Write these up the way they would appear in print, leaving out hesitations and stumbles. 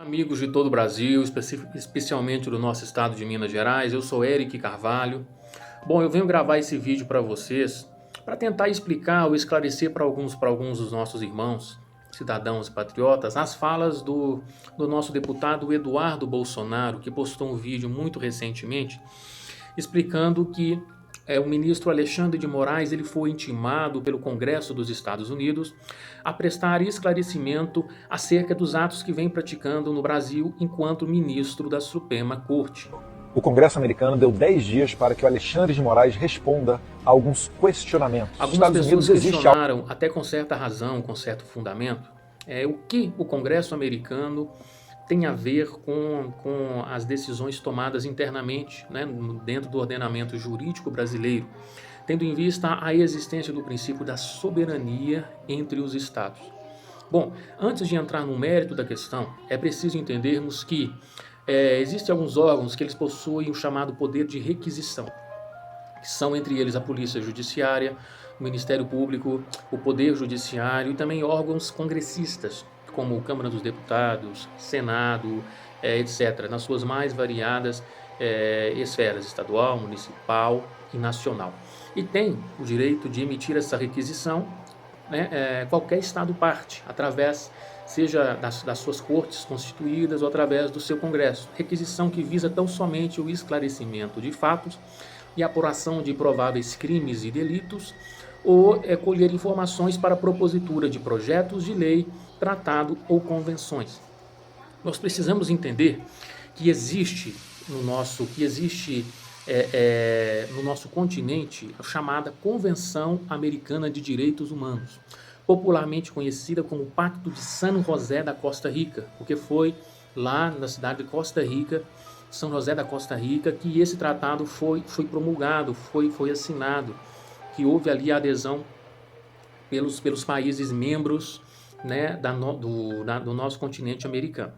Amigos de todo o Brasil, especialmente do nosso estado de Minas Gerais, eu sou Eric Carvalho. Bom, eu venho gravar esse vídeo para vocês para tentar explicar ou esclarecer para alguns dos nossos irmãos, cidadãos e patriotas, as falas do nosso deputado Eduardo Bolsonaro, que postou um vídeo muito recentemente explicando que o ministro Alexandre de Moraes ele foi intimado pelo Congresso dos Estados Unidos a prestar esclarecimento acerca dos atos que vem praticando no Brasil enquanto ministro da Suprema Corte. O Congresso americano deu 10 dias para que o Alexandre de Moraes responda a alguns questionamentos. Algumas pessoas questionaram, até com certa razão, com certo fundamento, o que o Congresso americano tem a ver com as decisões tomadas internamente, né, dentro do ordenamento jurídico brasileiro, tendo em vista a existência do princípio da soberania entre os Estados. Bom, antes de entrar no mérito da questão, é preciso entendermos que existem alguns órgãos que eles possuem o chamado poder de requisição, que são entre eles a Polícia Judiciária, o Ministério Público, o Poder Judiciário e também órgãos congressistas, como Câmara dos Deputados, Senado, etc., nas suas mais variadas esferas estadual, municipal e nacional. E tem o direito de emitir essa requisição, né, qualquer Estado parte, através, seja das suas cortes constituídas ou através do seu Congresso. Requisição que visa tão somente o esclarecimento de fatos e apuração de prováveis crimes e delitos, ou colher informações para a propositura de projetos de lei, tratado ou convenções. Nós precisamos entender que existe no nosso continente a chamada Convenção Americana de Direitos Humanos, popularmente conhecida como Pacto de San José da Costa Rica, porque foi lá na cidade de Costa Rica, São José da Costa Rica, que esse tratado foi promulgado, foi assinado, que houve ali a adesão pelos países membros, né, do nosso continente americano.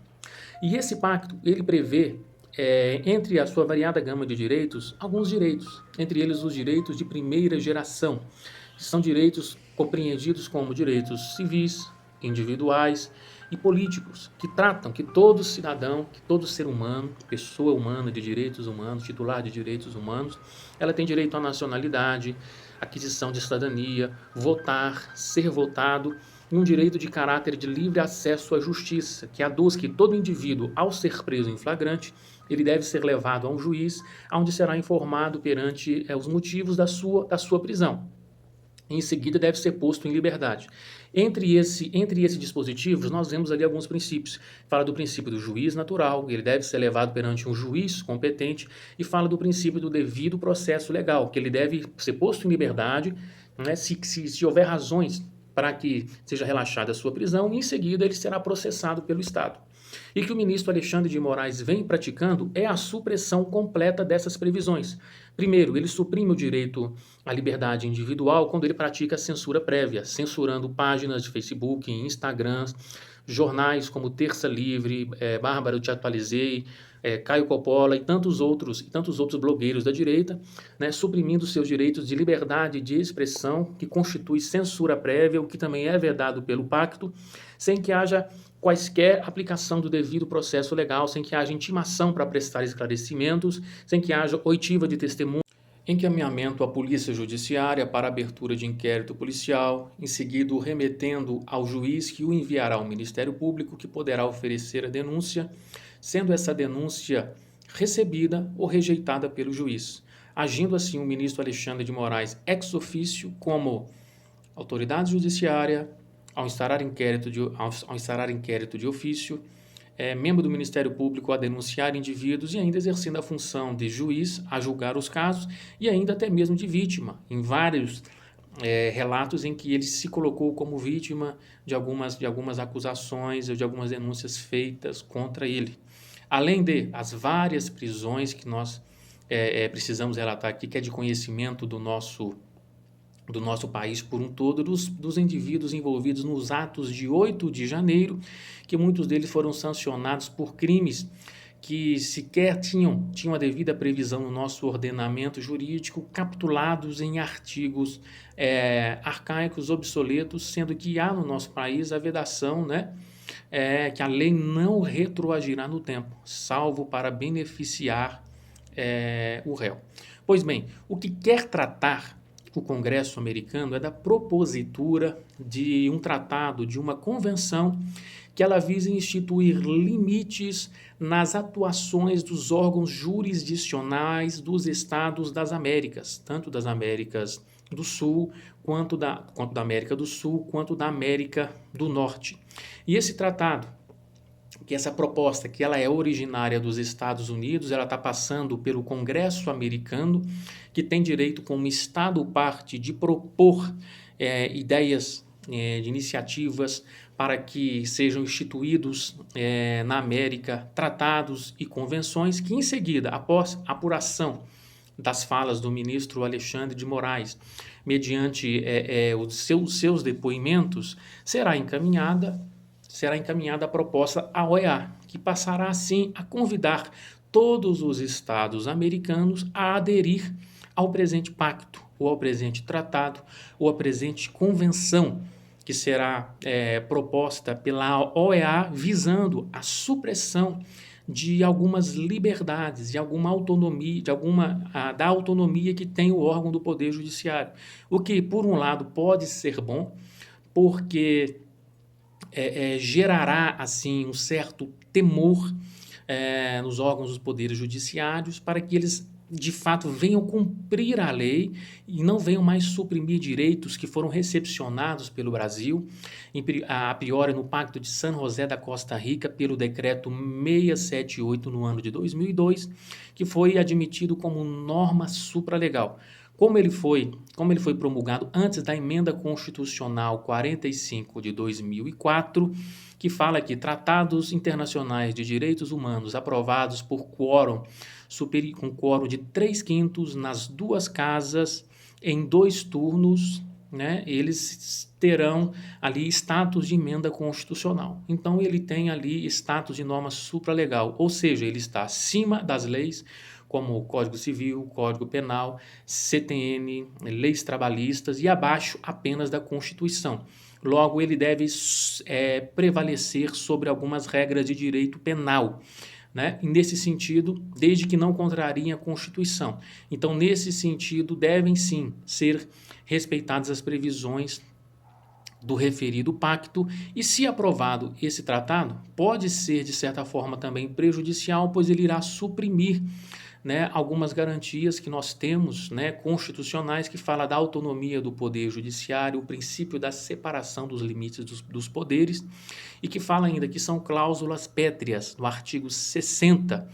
E esse pacto, ele prevê, entre a sua variada gama de direitos, alguns direitos, entre eles os direitos de primeira geração, que são direitos compreendidos como direitos civis, individuais e políticos, que tratam que todo cidadão, que todo ser humano, pessoa humana de direitos humanos, titular de direitos humanos, ela tem direito à nacionalidade, aquisição de cidadania, votar, ser votado, e um direito de caráter de livre acesso à justiça, que aduz que todo indivíduo, ao ser preso em flagrante, ele deve ser levado a um juiz, onde será informado perante os motivos da sua prisão. Em seguida, deve ser posto em liberdade. Entre esses dispositivos, nós vemos ali alguns princípios. Fala do princípio do juiz natural, ele deve ser levado perante um juiz competente, e fala do princípio do devido processo legal, que ele deve ser posto em liberdade, né, se houver razões para que seja relaxada a sua prisão, e em seguida ele será processado pelo Estado. E que o ministro Alexandre de Moraes vem praticando é a supressão completa dessas previsões. Primeiro, ele suprime o direito à liberdade individual quando ele pratica a censura prévia, censurando páginas de Facebook, Instagrams, jornais como Terça Livre, Bárbara, eu te atualizei, Caio Coppola e tantos outros blogueiros da direita, né, suprimindo seus direitos de liberdade de expressão, que constitui censura prévia, o que também é vedado pelo pacto, sem que haja quaisquer aplicação do devido processo legal, sem que haja intimação para prestar esclarecimentos, sem que haja oitiva de testemunho, encaminhamento à Polícia Judiciária para abertura de inquérito policial, em seguida remetendo ao juiz que o enviará ao Ministério Público, que poderá oferecer a denúncia, sendo essa denúncia recebida ou rejeitada pelo juiz. Agindo assim o ministro Alexandre de Moraes ex officio como autoridade judiciária, ao instaurar inquérito de ofício, membro do Ministério Público a denunciar indivíduos e ainda exercendo a função de juiz a julgar os casos e ainda até mesmo de vítima, em vários relatos em que ele se colocou como vítima de algumas acusações ou de algumas denúncias feitas contra ele. Além de as várias prisões que nós precisamos relatar aqui, que é de conhecimento do nosso país por um todo, dos indivíduos envolvidos nos atos de 8 de janeiro, que muitos deles foram sancionados por crimes que sequer tinham a devida previsão no nosso ordenamento jurídico, capitulados em artigos arcaicos, obsoletos, sendo que há no nosso país a vedação, né, é que a lei não retroagirá no tempo, salvo para beneficiar o réu. Pois bem, o que quer tratar o Congresso americano é da propositura de um tratado, de uma convenção que ela visa instituir limites nas atuações dos órgãos jurisdicionais dos estados das Américas, tanto das Américas do Sul, quanto da América do Sul, quanto da América do Norte. E esse tratado, que essa proposta, que ela é originária dos Estados Unidos, ela está passando pelo Congresso americano, que tem direito como Estado parte de propor ideias de iniciativas para que sejam instituídos na América tratados e convenções que, em seguida, após apuração das falas do ministro Alexandre de Moraes, mediante os seus depoimentos, será encaminhada a proposta à OEA, que passará assim a convidar todos os estados americanos a aderir ao presente pacto, ou ao presente tratado, ou à presente convenção, que será proposta pela OEA, visando a supressão de algumas liberdades, de alguma autonomia, da autonomia que tem o órgão do Poder Judiciário. O que, por um lado, pode ser bom, porque gerará assim um certo temor nos órgãos dos poderes judiciários para que eles de fato venham cumprir a lei e não venham mais suprimir direitos que foram recepcionados pelo Brasil, a priori no Pacto de San José da Costa Rica, pelo decreto 678 no ano de 2002, que foi admitido como norma supralegal. Como ele foi promulgado antes da emenda constitucional 45 de 2004, que fala que tratados internacionais de direitos humanos aprovados por quórum com quórum de 3/5 nas duas casas em 2 turnos, né, eles terão ali status de emenda constitucional. Então ele tem ali status de norma supralegal, ou seja, ele está acima das leis como o Código Civil, Código Penal, CTN, leis trabalhistas e abaixo apenas da Constituição. Logo, ele deve prevalecer sobre algumas regras de direito penal, né? E nesse sentido, desde que não contrariem a Constituição. Então, nesse sentido, devem sim ser respeitadas as previsões do referido pacto, e se aprovado esse tratado, pode ser de certa forma também prejudicial, pois ele irá suprimir, né, algumas garantias que nós temos, né, constitucionais, que fala da autonomia do poder judiciário, o princípio da separação dos limites dos poderes, e que fala ainda que são cláusulas pétreas no artigo 60,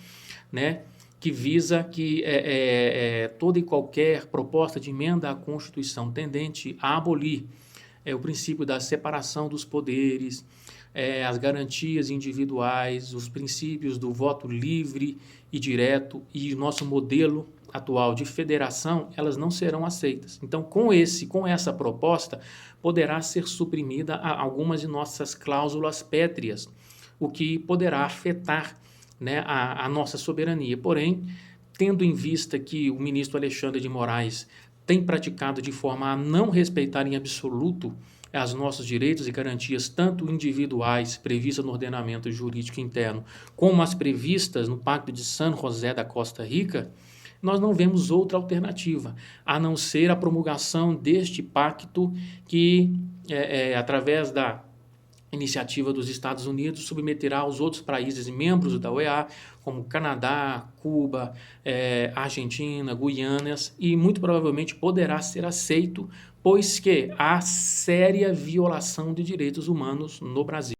né, que visa que toda e qualquer proposta de emenda à Constituição tendente a abolir o princípio da separação dos poderes, as garantias individuais, os princípios do voto livre e direto e nosso modelo atual de federação, elas não serão aceitas. Então, com essa proposta, poderá ser suprimida algumas de nossas cláusulas pétreas, o que poderá afetar, né, a nossa soberania. Porém, tendo em vista que o ministro Alexandre de Moraes tem praticado de forma a não respeitar em absoluto os nossos direitos e garantias, tanto individuais, previstas no ordenamento jurídico interno, como as previstas no Pacto de San José da Costa Rica, nós não vemos outra alternativa, a não ser a promulgação deste pacto que, através da iniciativa dos Estados Unidos, submeterá os outros países membros da OEA, como Canadá, Cuba, Argentina, Guianas, e muito provavelmente poderá ser aceito, pois que há séria violação de direitos humanos no Brasil.